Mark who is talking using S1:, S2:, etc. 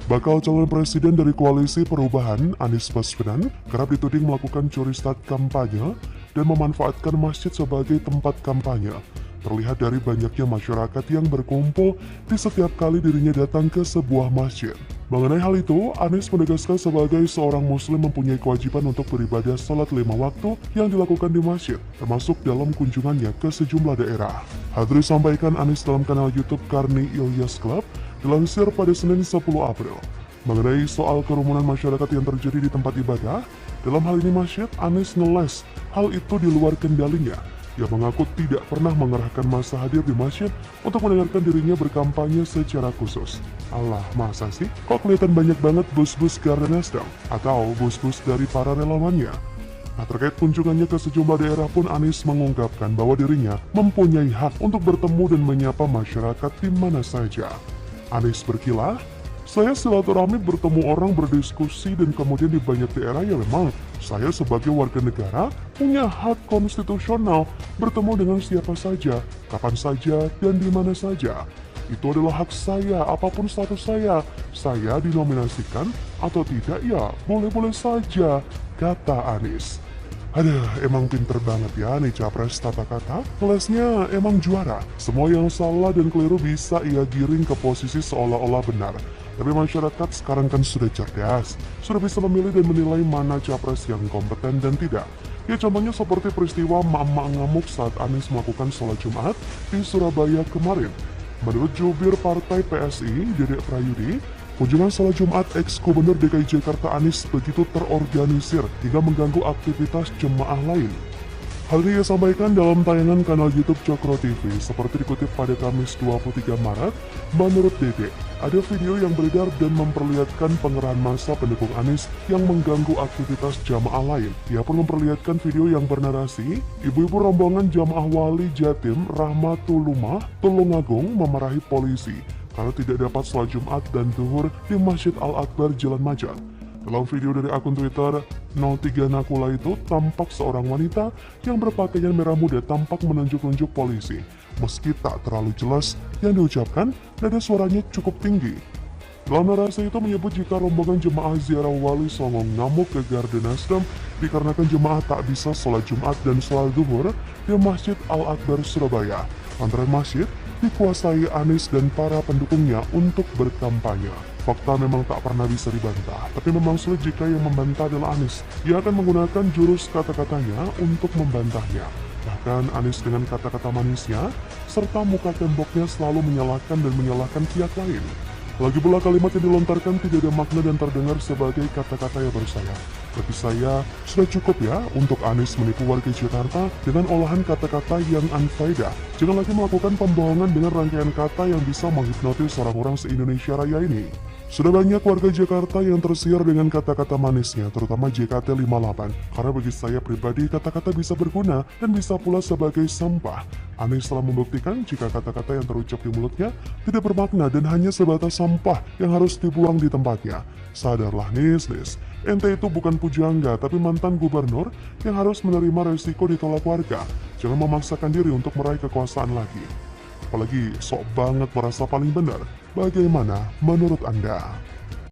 S1: Bakal calon presiden dari Koalisi Perubahan, Anies Baswedan, kerap dituding melakukan curi start kampanye dan memanfaatkan masjid sebagai tempat kampanye. Terlihat dari banyaknya masyarakat yang berkumpul di setiap kali dirinya datang ke sebuah masjid. Mengenai hal itu, Anies menegaskan sebagai seorang muslim mempunyai kewajiban untuk beribadah salat 5 waktu yang dilakukan di masjid, termasuk dalam kunjungannya ke sejumlah daerah. Hal itu disampaikan Anies dalam kanal YouTube Karni Ilyas Club, dilansir pada Senin 10 April. Mengenai soal kerumunan masyarakat yang terjadi di tempat ibadah, dalam hal ini masjid, Anies ngeles hal itu di luar kendalinya. Ia mengaku tidak pernah mengerahkan massa hadir di masjid untuk mendengarkan dirinya berkampanye secara khusus. Alah, masa sih? Kok kelihatan banyak banget bus-bus Garda Nasdem atau bus-bus dari para relawannya? Nah, terkait kunjungannya ke sejumlah daerah pun Anies mengungkapkan bahwa dirinya mempunyai hak untuk bertemu dan menyapa masyarakat di mana saja. Anies berkilah, saya silaturahmi bertemu orang berdiskusi dan kemudian di banyak daerah ya memang saya sebagai warga negara punya hak konstitusional bertemu dengan siapa saja, kapan saja, dan di mana saja. Itu adalah hak saya, apapun status saya. Saya dinominasikan atau tidak ya boleh-boleh saja, kata Anies. Aduh, emang pinter banget ya nih capres tata kata. Kelesnya emang juara. Semua yang salah dan keliru bisa ia giring ke posisi seolah-olah benar. Tapi masyarakat sekarang kan sudah cerdas. Sudah bisa memilih dan menilai mana capres yang kompeten dan tidak. Ya contohnya seperti peristiwa emak-emak ngamuk saat Anies melakukan sholat Jumat di Surabaya kemarin. Menurut jubir partai PSI, Dedek Prayudi, kunjungan sholat Jumat ex-Gubernur DKI Jakarta Anies begitu terorganisir hingga mengganggu aktivitas jemaah lain. Hal ini ia sampaikan dalam tayangan kanal YouTube Cokro TV. Seperti dikutip pada Kamis 23 Maret, menurut Dedek, ada video yang beredar dan memperlihatkan pengerahan massa pendukung Anies yang mengganggu aktivitas jamaah lain. Ia pun memperlihatkan video yang bernarasi, ibu-ibu rombongan jamaah Wali Jatim Rahmatulumah Tulungagung memarahi polisi karena tidak dapat sholat Jumat dan Zuhur di Masjid Al-Akbar Jalan Majan. Dalam video dari akun Twitter 03 Nakula itu, tampak seorang wanita yang berpakaian merah muda tampak menunjuk-nunjuk polisi. Meski tak terlalu jelas yang diucapkan, nada suaranya cukup tinggi. Dalam narasi itu menyebut jika rombongan jemaah ziarah Wali Songo ngamuk ke Garda Nasdem dikarenakan jemaah tak bisa sholat Jumat dan sholat Zuhur di Masjid Al-Akbar Surabaya. Antara masjid dikuasai Anies dan para pendukungnya untuk berkampanye. Fakta memang tak pernah bisa dibantah, tapi memang sulit jika yang membantah adalah Anies. Ia akan menggunakan jurus kata-katanya untuk membantahnya. Bahkan Anies dengan kata-kata manisnya, serta muka temboknya selalu menyalahkan dan menyalahkan pihak lain. Lagi pula kalimat yang dilontarkan tidak ada makna dan terdengar sebagai kata-kata yang bersayap. Bagi saya, sudah cukup ya untuk Anies menipu warga Jakarta dengan olahan kata-kata yang unfaedah. Jangan lagi melakukan pembohongan dengan rangkaian kata yang bisa menghipnotis orang-orang se-Indonesia Raya ini. Sudah banyak warga Jakarta yang tersihir dengan kata-kata manisnya, terutama JKT58. Karena bagi saya pribadi, kata-kata bisa berguna dan bisa pula sebagai sampah. Anies telah membuktikan jika kata-kata yang terucap di mulutnya tidak bermakna dan hanya sebatas sampah yang harus dibuang di tempatnya. Sadarlah Nis. Ente itu bukan pujangga, tapi mantan gubernur yang harus menerima resiko ditolak warga. Jangan memaksakan diri untuk meraih kekuasaan lagi. Apalagi sok banget merasa paling benar. Bagaimana menurut Anda?